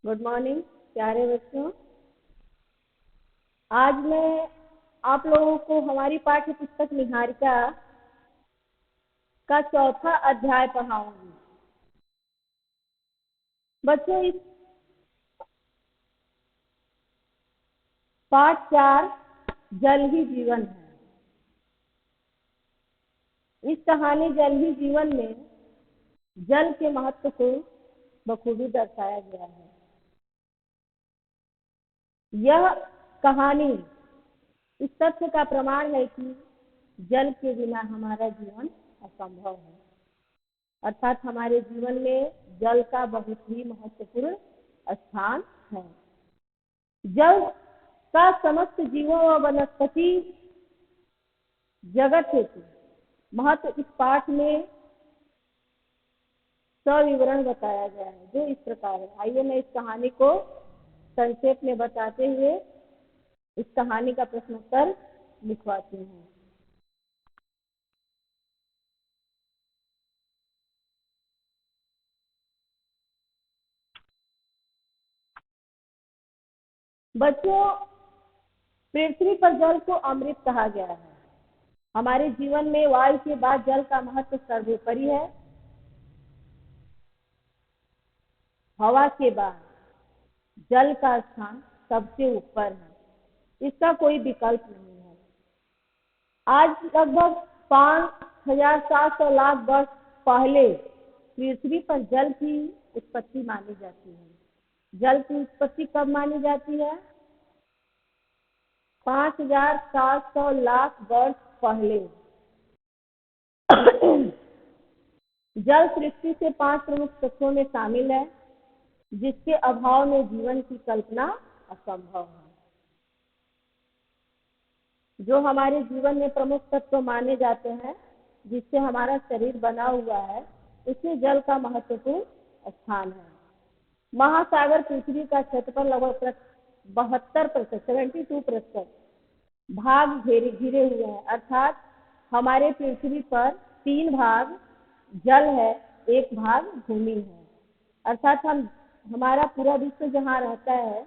Good morning प्यारे बच्चों। आज मैं आप लोगों को हमारी पाठ्य पुस्तक निहारिका का चौथा अध्याय पढ़ाऊंगी। बच्चों, इस पाठ 4 जल ही जीवन है। इस कहानी जल ही जीवन में जल के महत्व को बखूबी दर्शाया गया है। यह कहानी इस तथ्य का प्रमाण है कि जल के बिना हमारा जीवन असंभव है, अर्थात हमारे जीवन में जल का बहुत ही महत्वपूर्ण स्थान है। जल का समस्त जीवों व वनस्पति जगत हेतु महत्व इस पाठ में सविवरण बताया गया है, जो इस प्रकार है। आइए मैं इस कहानी को संक्षेप में बताते हुए इस कहानी का प्रश्नोत्तर लिखवाती हूँ। बच्चों, पृथ्वी पर जल को अमृत कहा गया है। हमारे जीवन में वायु के बाद जल का महत्व सर्वोपरि है। हवा के बाद जल का स्थान सबसे ऊपर है, इसका कोई विकल्प नहीं है। आज लगभग 5,700 लाख वर्ष पहले पृथ्वी पर जल की उत्पत्ति मानी जाती है। जल की उत्पत्ति कब मानी जाती है? 5,700 लाख वर्ष पहले। जल सृष्टि से 5 प्रमुख तत्वों में शामिल है, जिसके अभाव में जीवन की कल्पना असंभव है। जो हमारे जीवन में प्रमुख तत्व माने जाते हैं, जिससे हमारा शरीर बना हुआ है, उसमें जल का महत्वपूर्ण स्थान है। महासागर पृथ्वी का क्षेत्रफल लगभग 72%, 72% भाग घिरे हुए हैं, अर्थात हमारे पृथ्वी पर 3 भाग जल है, 1 भाग भूमि है। अर्थात हमारा पूरा विश्व जहाँ रहता है,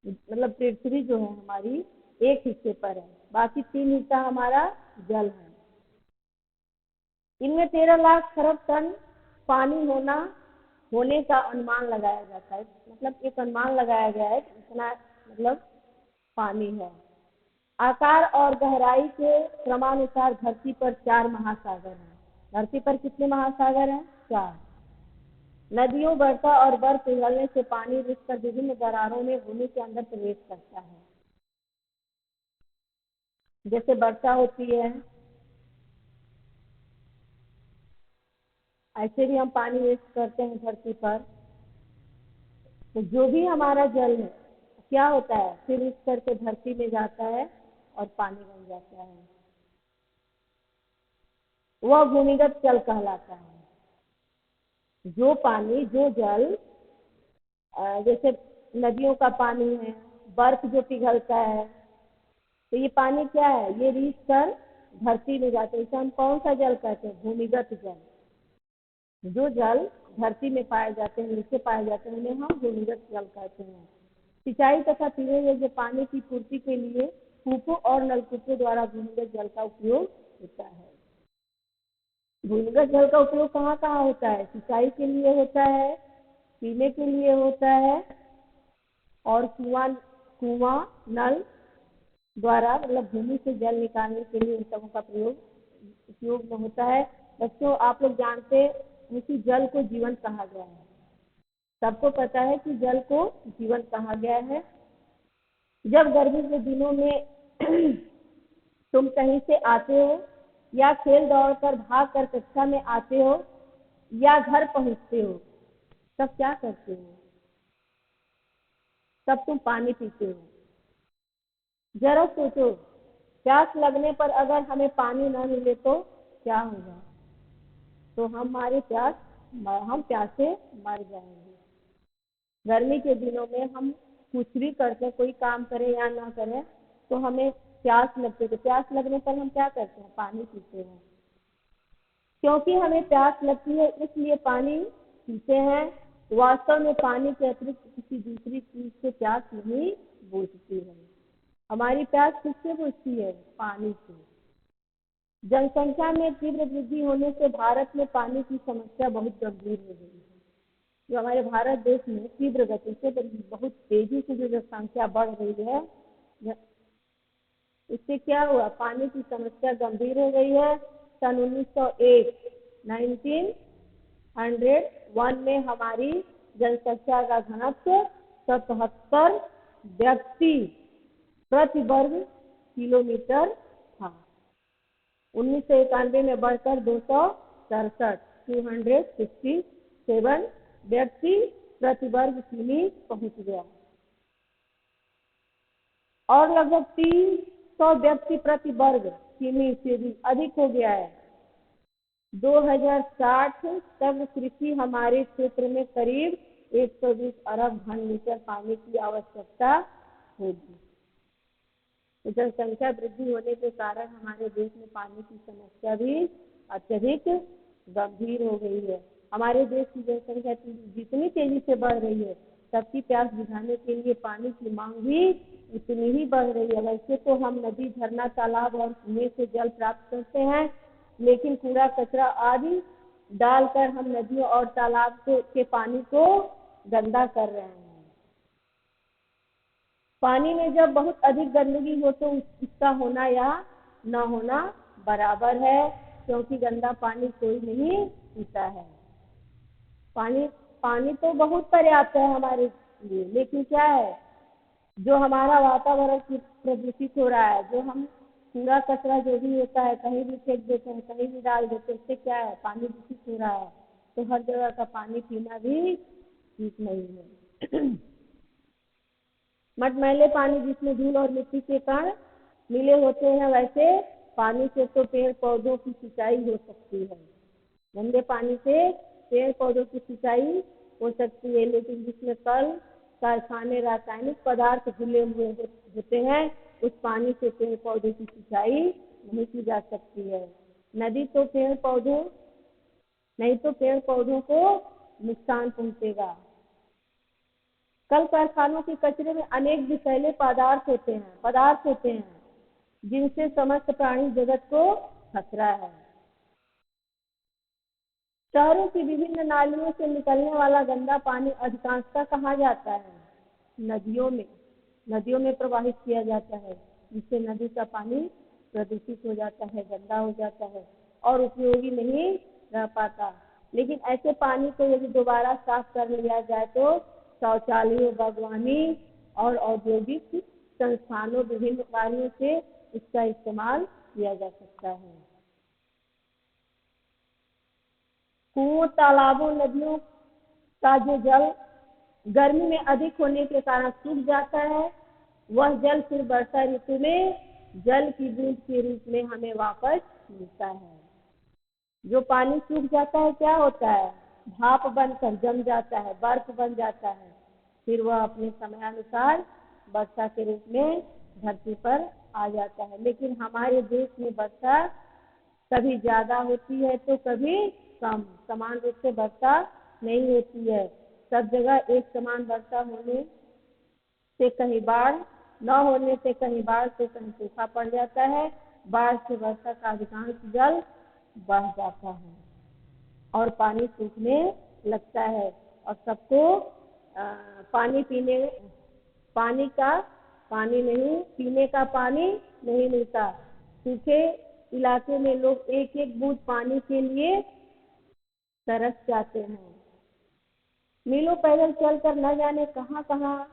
मतलब पृथ्वी जो है हमारी, एक हिस्से पर है, बाकी 3 हिस्सा हमारा जल है। इनमें 13 लाख खरब टन पानी होने का अनुमान लगाया जाता है। मतलब एक अनुमान लगाया गया है कि इतना मतलब पानी है। आकार और गहराई के क्रमानुसार धरती पर 4 महासागर हैं। धरती पर कितने महासागर हैं? 4। नदियों, वर्षा और बर्फ पिघलने से पानी रिसकर विभिन्न दरारों में भूमि के अंदर प्रवेश करता है। जैसे वर्षा होती है, ऐसे भी हम पानी वेस्ट करते हैं धरती पर। तो जो भी हमारा जल है क्या होता है, फिर इस करके धरती में जाता है और पानी बन जाता है। वह भूमिगत जल कहलाता है। जो पानी, जो जल, जैसे नदियों का पानी है, बर्फ जो पिघलता है, तो ये पानी क्या है, ये रिस कर धरती में जाते हैं। इसे हम कौन सा जल कहते हैं? भूमिगत जल। जो जल धरती में पाए जाते हैं, नीचे पाए जाते हैं, उन्हें हम भूमिगत जल कहते हैं। सिंचाई तथा पीने योग्य पानी की पूर्ति के लिए कूपों और नलकूपों द्वारा भूमिगत जल का उपयोग होता है। भूमिगत जल का उपयोग कहाँ कहाँ होता है? सिंचाई के लिए होता है, पीने के लिए होता है, और कुआं नल द्वारा मतलब भूमि से जल निकालने के लिए इन सबों का उपयोग में होता है। बच्चों, आप लोग जानते हैं कि जल को जीवन कहा गया है। सबको पता है कि जल को जीवन कहा गया है। जब गर्मी के दिनों में तुम कहीं से आते हो, या खेल दौड़ कर भाग कर कक्षा में आते हो, या घर पहुंचते हो, तब क्या करते हो? तब तुम पानी पीते हो। जरा सोचो, प्यास लगने पर अगर हमें पानी न मिले तो क्या होगा? तो हम प्यासे मर जाएंगे। गर्मी के दिनों में हम कुछ भी करते, कोई काम करें या ना करें, तो हमें प्यास लगती है। तो प्यास लगने पर हम क्या करते हैं? पानी पीते हैं। क्योंकि हमें प्यास लगती है, इसलिए पानी पीते हैं। वास्तव में पानी के अतिरिक्त किसी दूसरी चीज से प्यास नहीं बुझती है। हमारी प्यास किससे बुझती है? पानी से। जनसंख्या में तीव्र वृद्धि होने से भारत में पानी की समस्या बहुत गंभीर हो गई है। जो हमारे भारत देश में तीव्र गति से बहुत तेजी से जो जनसंख्या बढ़ रही है, इससे क्या हुआ? पानी की समस्या गंभीर हो गई है। सन 1901 में हमारी जनसंख्या का घनत्व 77 व्यक्ति प्रति वर्ग किलोमीटर था। 1991 में बढ़कर 267 व्यक्ति प्रति वर्ग किमी पहुंच गया और लगभग 300 व्यक्ति प्रति वर्ग किमी से भी अधिक हो गया है। 2060 तक कृषि हमारे क्षेत्र में करीब 120 अरब घन मीटर पानी की आवश्यकता होगी। तो जनसंख्या वृद्धि होने के कारण हमारे देश में पानी की समस्या भी अत्यधिक गंभीर हो गई है। हमारे देश की जनसंख्या जितनी तेजी से बढ़ रही है, सबकी प्यास बुझाने के लिए पानी की मांग भी उतनी ही बढ़ रही है। वैसे तो हम नदी, झरना, तालाब और कुएं से जल प्राप्त करते हैं, लेकिन कूड़ा कचरा आदि डालकर हम नदियों और तालाब के पानी को गंदा कर रहे हैं। पानी में जब बहुत अधिक गंदगी हो तो उसका होना या न होना बराबर है, क्योंकि गंदा पानी कोई नहीं पीता है। पानी तो बहुत पर्याप्त है हमारे लिए, लेकिन क्या है, जो हमारा वातावरण प्रदूषित हो रहा है, जो हम कूड़ा कचरा जो भी होता है कहीं भी फेंक देते हैं, कहीं भी डाल देते हैं, उससे क्या है, पानी दूषित हो रहा है। तो हर जगह का पानी पीना भी ठीक नहीं है। मटमैले पानी जिसमें धूल और मिट्टी के कण मिले होते हैं, वैसे पानी से तो पेड़ पौधों की सिंचाई हो सकती है। गंदे पानी से पेड़ पौधों की सिंचाई हो सकती है, लेकिन जिसमें कल कारखाने रासायनिक पदार्थ घुले हुए होते हैं, उस पानी से पेड़ पौधों की सिंचाई नहीं की जा सकती है। नहीं तो पेड़ पौधों को नुकसान पहुंचेगा। कल कारखानों के कचरे में अनेक विषैले पदार्थ होते हैं जिनसे समस्त प्राणी जगत को खतरा है। शहरों की विभिन्न नालियों से निकलने वाला गंदा पानी अधिकांशतः कहाँ जाता है? नदियों में प्रवाहित किया जाता है, जिससे नदी का पानी प्रदूषित हो जाता है, गंदा हो जाता है और उपयोगी नहीं रह पाता। लेकिन ऐसे पानी को यदि दोबारा साफ कर लिया जाए तो शौचालयों, बागवानी और औद्योगिक संस्थानों विभिन्न कार्यों से इसका इस्तेमाल किया जा सकता है। कुओं, तालाबों, नदियों का जो जल गर्मी में अधिक होने के कारण सूख जाता है, वह जल फिर वर्षा ऋतु में जल की बूंद के रूप में हमें वापस मिलता है। जो पानी सूख जाता है, क्या होता है, भाप बनकर जम जाता है, बर्फ बन जाता है, फिर वह अपने समयानुसार वर्षा के रूप में धरती पर आ जाता है। लेकिन हमारे देश में वर्षा कभी ज्यादा होती है तो कभी कम, समान रूप से वर्षा नहीं होती है। सब जगह एक समान वर्षा होने से कहीं बाढ़, न होने से कहीं बाढ़, से कहीं सूखा पड़ जाता है। बाढ़ से वर्षा का अधिकांश जल बह जाता है और पानी सूखने लगता है और सबको पीने का पानी नहीं मिलता। सूखे इलाके में लोग एक एक बूंद पानी के लिए तरस जाते हैं। मीलों पैदल चलकर न जाने कहां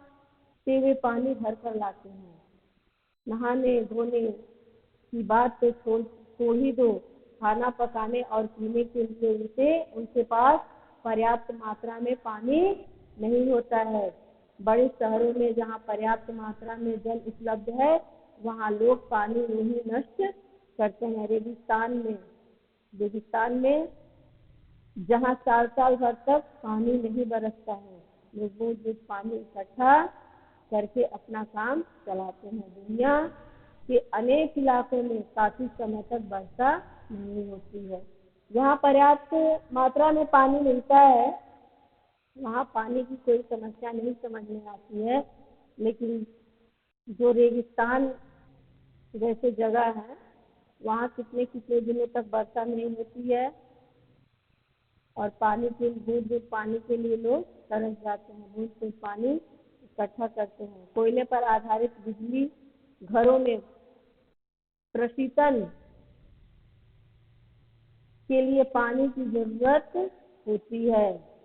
से वे पानी भर कर लाते हैं। नहाने धोने की बात तो छोड़ ही दो, खाना पकाने और पीने के लिए उनके पास पर्याप्त मात्रा में पानी नहीं होता है। बड़े शहरों में जहाँ पर्याप्त मात्रा में जल उपलब्ध है, वहाँ लोग पानी नहीं नष्ट करते हैं। रेगिस्तान में जहाँ साल भर तक पानी नहीं बरसता है, लोग बूंद पानी इकट्ठा करके अपना काम चलाते हैं। दुनिया के अनेक इलाकों में काफी समय तक वर्षा नहीं होती है। जहाँ पर्याप्त मात्रा में पानी मिलता है, वहाँ पानी की कोई समस्या नहीं समझ में आती है, लेकिन जो रेगिस्तान जैसे जगह है वहाँ कितने कितने दिनों तक वर्षा नहीं होती है और पानी के बूंद बूंद पानी के लिए लोग तरस जाते हैं, बूंद बूंद पानी इकट्ठा करते हैं। कोयले पर आधारित बिजली घरों में प्रशीतन के लिए पानी की जरूरत होती है।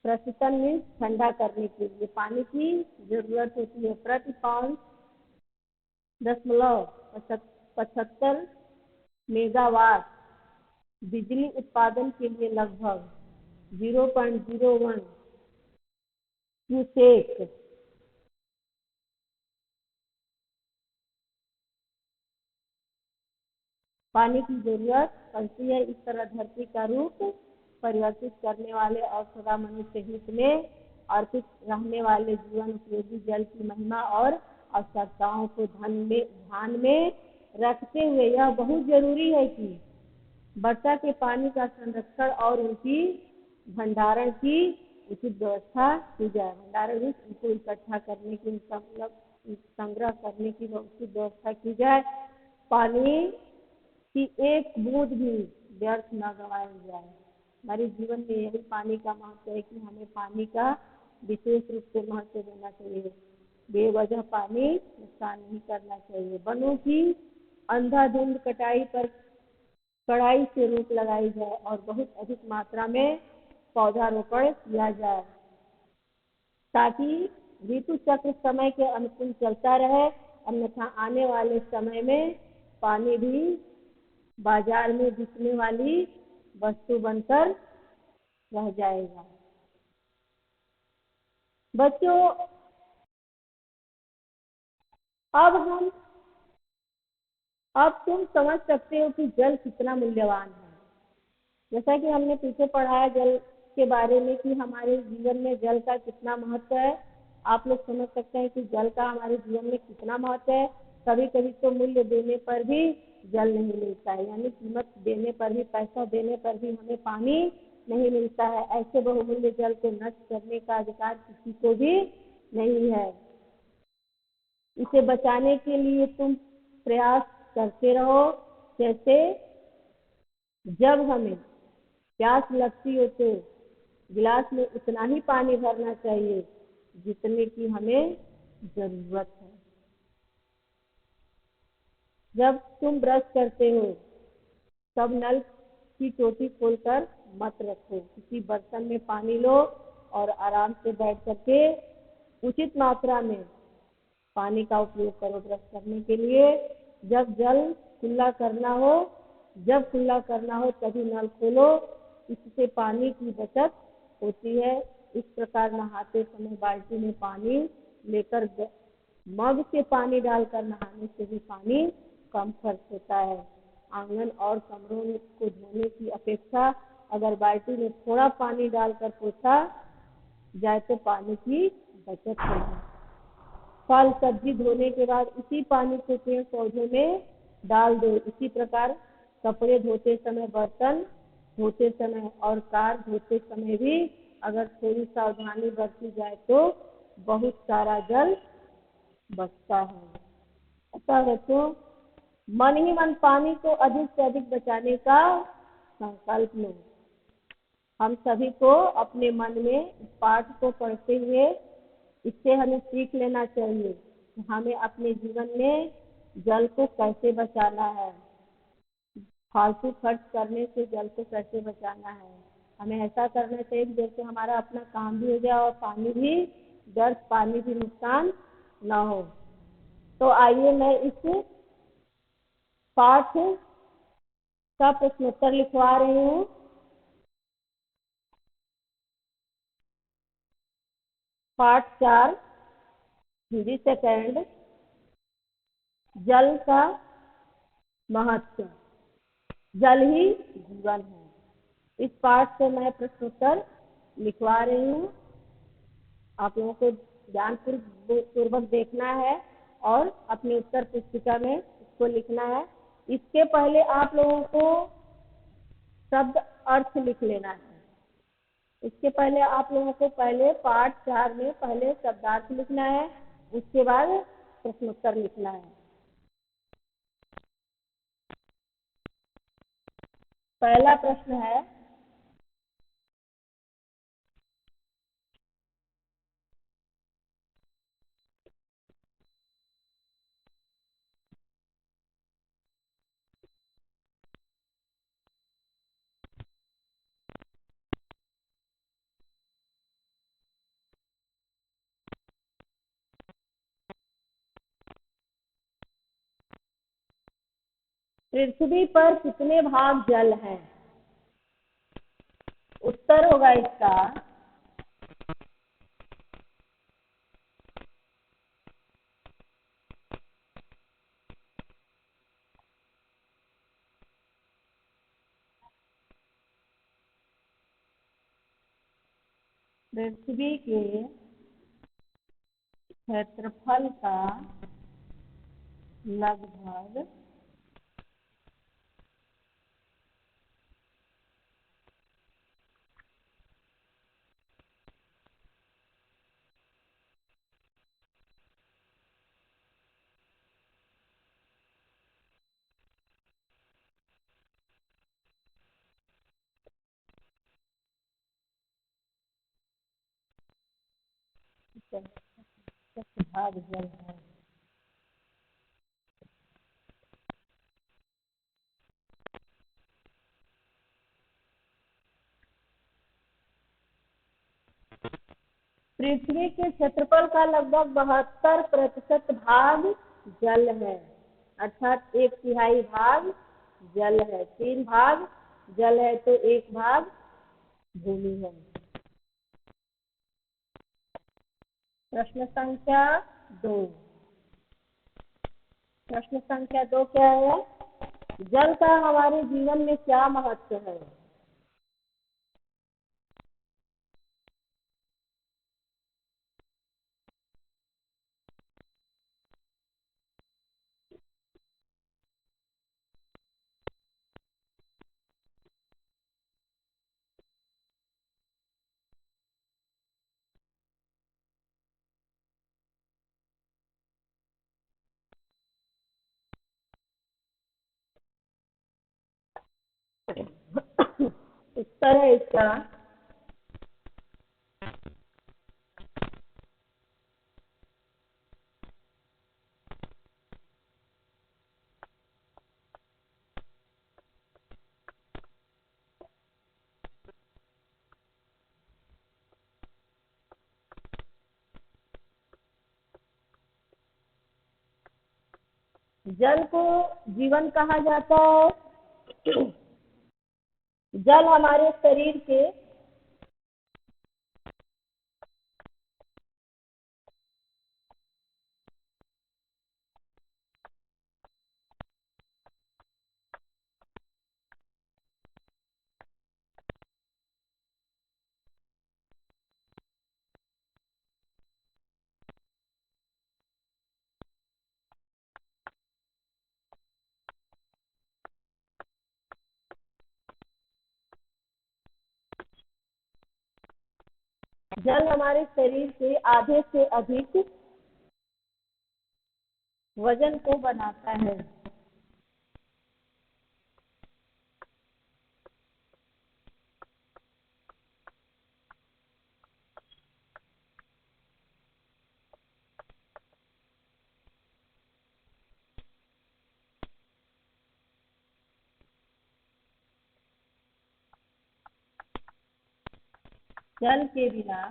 प्रशीतन में ठंडा करने के लिए पानी की जरूरत होती है। प्रति पाउंड 0.75 मेगावाट बिजली उत्पादन के लिए लगभग 0.01 क्यूसेक पानी की जरूरत पड़ती है। इस तरह धरती का रूप परिवर्तित करने वाले और सदा मनुष्य हित में अर्पित रहने वाले जीवन उपयोगी जल की महिमा और आवश्यकताओं को ध्यान में रखते हुए यह बहुत जरूरी है कि वर्षा के पानी का संरक्षण और उनकी भंडारण की उचित व्यवस्था की जाए। भंडारण उनको इकट्ठा करने की, संग्रह करने की उचित व्यवस्था की जाए। पानी कि एक बूंद भी व्यर्थ न गंवाया जाए। हमारे जीवन में यही पानी का महत्व है कि हमें पानी का विशेष रूप से महत्व देना चाहिए। बेवजह पानी नुकसान नहीं करना चाहिए। वनों की अंधाधुंध कटाई पर कड़ाई से रोक लगाई जाए और बहुत अधिक मात्रा में पौधारोपण किया जाए ताकि ऋतु चक्र समय के अनुकूल चलता रहे। अन्यथा आने वाले समय में पानी भी बाजार में बिकने वाली वस्तु बनकर रह जाएगा। बच्चों, अब तुम समझ सकते हो कि जल कितना मूल्यवान है। जैसा कि हमने पीछे पढ़ा जल के बारे में कि हमारे जीवन में जल का कितना महत्व है, आप लोग समझ सकते हैं कि जल का हमारे जीवन में कितना महत्व है। कभी कभी तो मूल्य देने पर भी जल नहीं मिलता है, यानी कीमत देने पर भी, पैसा देने पर भी हमें पानी नहीं मिलता है। ऐसे बहुमूल्य जल को नष्ट करने का अधिकार किसी को भी नहीं है। इसे बचाने के लिए तुम प्रयास करते रहो। जैसे जब हमें प्यास लगती हो तो गिलास में उतना ही पानी भरना चाहिए जितने की हमें जरूरत है। जब तुम ब्रश करते हो तब नल की टोटी खोलकर मत रखो। किसी बर्तन में पानी लो और आराम से बैठ करके उचित मात्रा में पानी का उपयोग करो ब्रश करने के लिए। जब खुला करना हो तभी नल खोलो, इससे पानी की बचत होती है। इस प्रकार नहाते समय बाल्टी में पानी लेकर मग से पानी डालकर नहाने से भी पानी कम खर्च होता है। आंगन और कमरों को धोने की अपेक्षा अगर बाल्टी में थोड़ा पानी डालकर पोछा जाए तो पानी की बचत होगी। फल सब्जी धोने के बाद उसी पानी को पेड़ पौधों में डाल दो। इसी प्रकार कपड़े धोते समय, बर्तन धोते समय और कार धोते समय भी अगर थोड़ी सावधानी बरती जाए तो बहुत सारा जल बचता है। अतः बच्चों, मन ही मन पानी को अधिक से अधिक बचाने का संकल्प लो। हम सभी को अपने मन में इस पाठ को पढ़ते हुए इससे हमें सीख लेना चाहिए कि हमें अपने जीवन में जल को कैसे बचाना है। फालतू खर्च करने से जल को कैसे बचाना है। हमें ऐसा करना चाहिए जैसे हमारा अपना काम भी हो जाए और पानी भी नुकसान ना हो। तो आइए मैं इस पाठ का प्रश्नोत्तर लिखवा रही हूँ। पाठ 4 हिंदी सेकंड, जल का महत्व। जल ही जीवन है। इस पाठ से मैं प्रश्नोत्तर लिखवा रही हूँ। आप लोगों को ध्यानपूर्वक देखना है और अपने उत्तर पुस्तिका में इसको लिखना है। इसके पहले आप लोगों को शब्द अर्थ लिख लेना है। इसके पहले आप लोगों को पहले पाठ 4 में पहले शब्दार्थ लिखना है, उसके बाद प्रश्नोत्तर लिखना है। पहला प्रश्न है, पृथ्वी पर कितने भाग जल हैं? उत्तर होगा इसका पृथ्वी के क्षेत्रफल का लगभग 10 भाग जल है। पृथ्वी के क्षेत्रफल का लगभग 72% भाग जल है, अर्थात 1/3 भाग जल है। 3 भाग जल है तो 1 भाग भूमि है। प्रश्न संख्या 2। प्रश्न संख्या 2 क्या है? जल का हमारे जीवन में क्या महत्व है? उत्तर है इसका जल को जीवन कहा जाता है। जल हमारे शरीर के जल हमारे शरीर के आधे से अधिक वजन को बनाता है। जल के बिना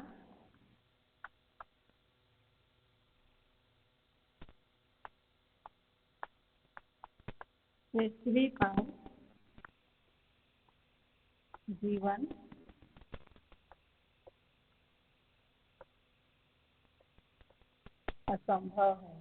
पृथ्वी पर जीवन असंभव है।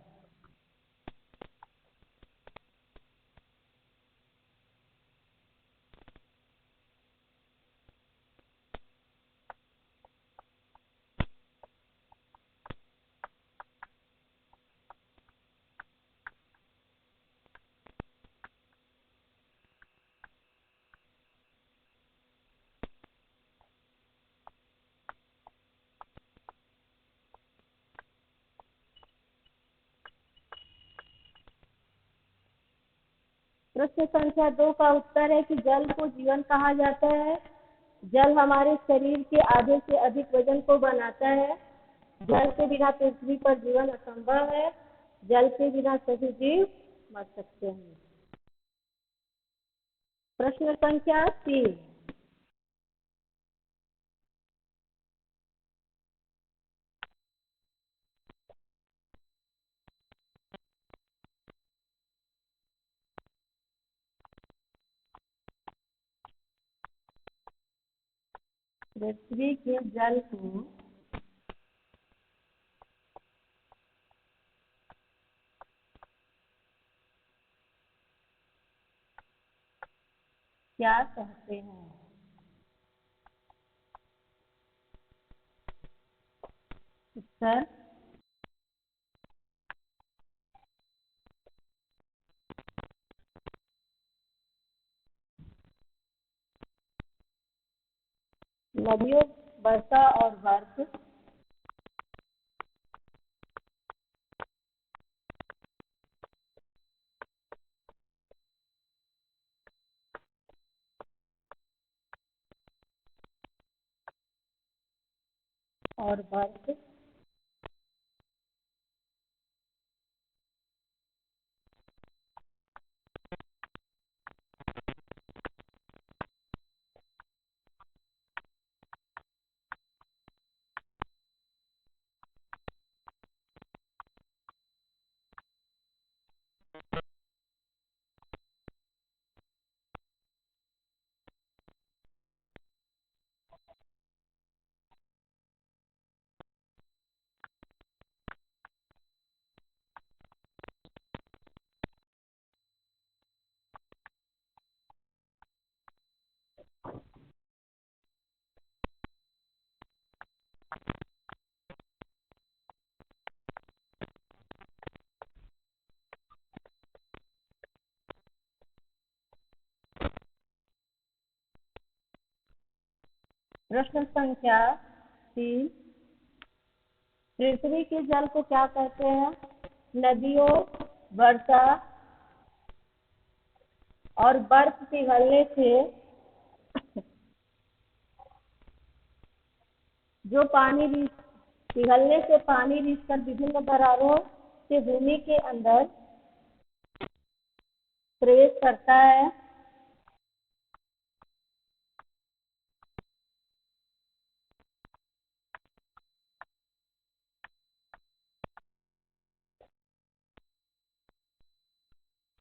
प्रश्न संख्या 2 का उत्तर है कि जल को जीवन कहा जाता है। जल हमारे शरीर के आधे से अधिक वजन को बनाता है। जल के बिना पृथ्वी पर जीवन असंभव है। जल के बिना सभी जीव मर सकते हैं। प्रश्न संख्या 3, पृथ्वी के जल को क्या कहते हैं? उत्तर नदियों, वर्षा और बर्फ। और बर्फ। प्रश्न संख्या 3, पृथ्वी के जल को क्या कहते हैं? नदियों, वर्षा और बर्फ पिघलने से पिघलने से पानी रिसकर विभिन्न दरारों से भूमि के अंदर प्रवेश करता है।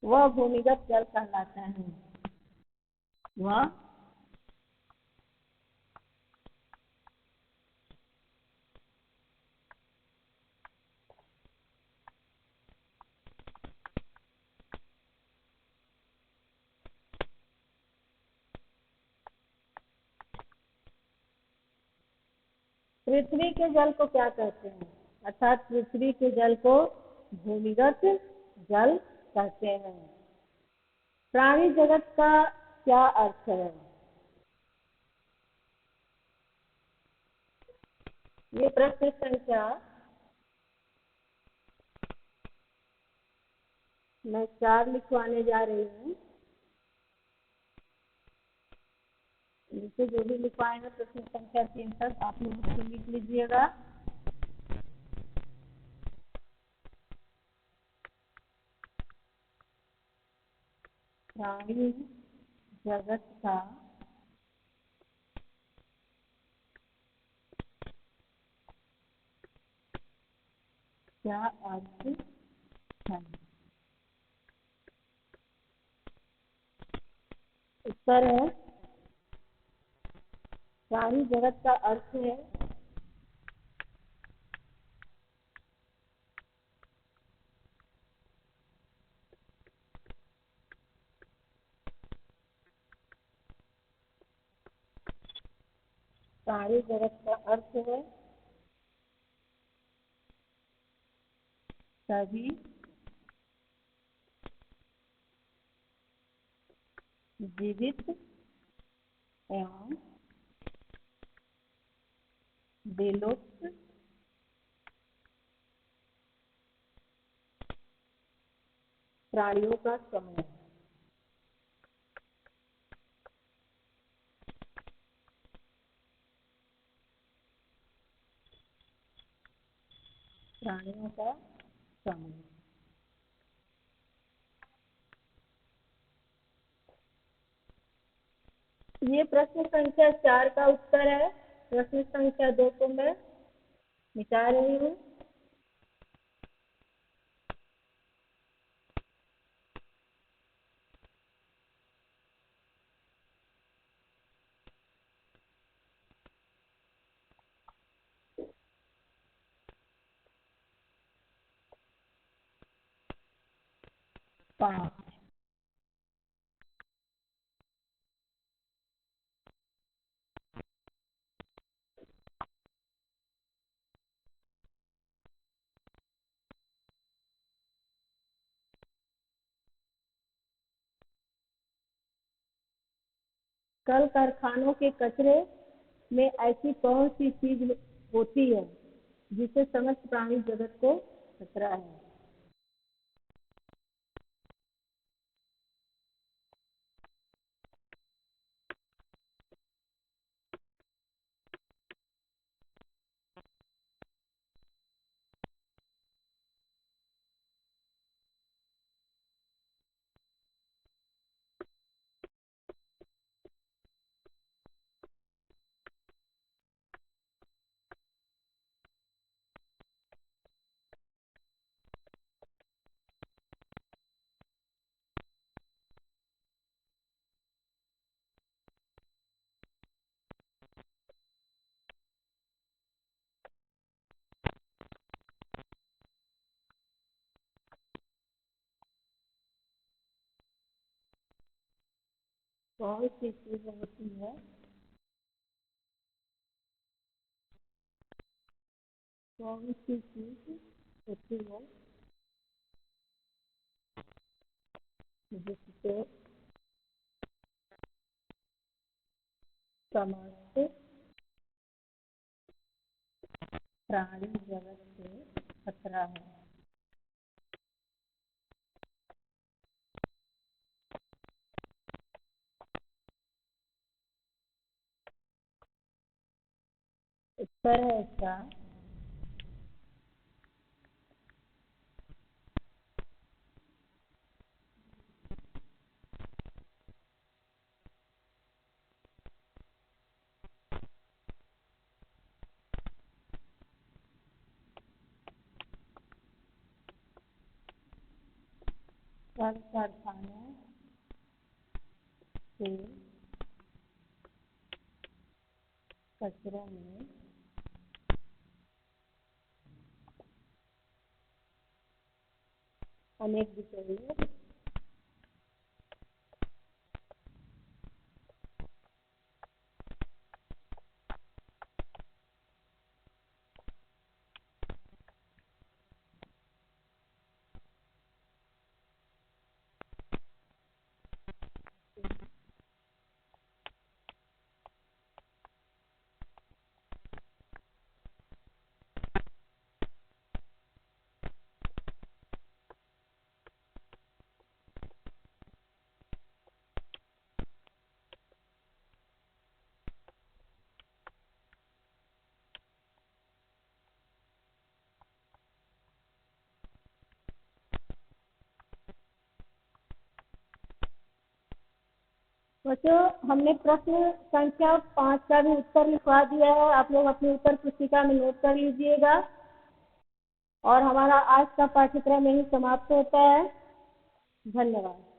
वह भूमिगत जल कहलाता है। वह पृथ्वी के जल को क्या कहते हैं? अर्थात पृथ्वी के जल को भूमिगत जल कहते हैं। प्राणी जगत का क्या अर्थ है? ये प्रश्न संख्या मैं 4 लिखवाने जा रही हूँ। जिसे जो भी लिखवाएंगे प्रश्न संख्या 3 तक आप लोग उसको लिख लीजिएगा। प्राणी जगत का क्या अर्थ है? उत्तर है प्राणी जगत का अर्थ है प्राणी जगत का अर्थ है सभी जीवित एवं विलुप्त प्राणियों का समूह। प्राणियों का समूह। ये प्रश्न संख्या 4 का उत्तर है। प्रश्न संख्या 2 को मैं मिटा रही हूँ। पाँच। कल कारखानों के कचरे में ऐसी कौन सी चीज होती है जिससे समस्त प्राणी जगत को खतरा है? कौन सी चीज होती है कौन सी चीज होती है जिससे समस्त प्राणी जगत से खतरा है? उत्तर है इसका कल कारखानों के कचरों में अनेक विषैले बच्चों, हमने प्रश्न संख्या 5 का भी उत्तर लिखवा दिया है। आप लोग अपनी उत्तर पुस्तिका में नोट कर लीजिएगा। और हमारा आज का पाठ्यक्रम यही समाप्त होता है। धन्यवाद।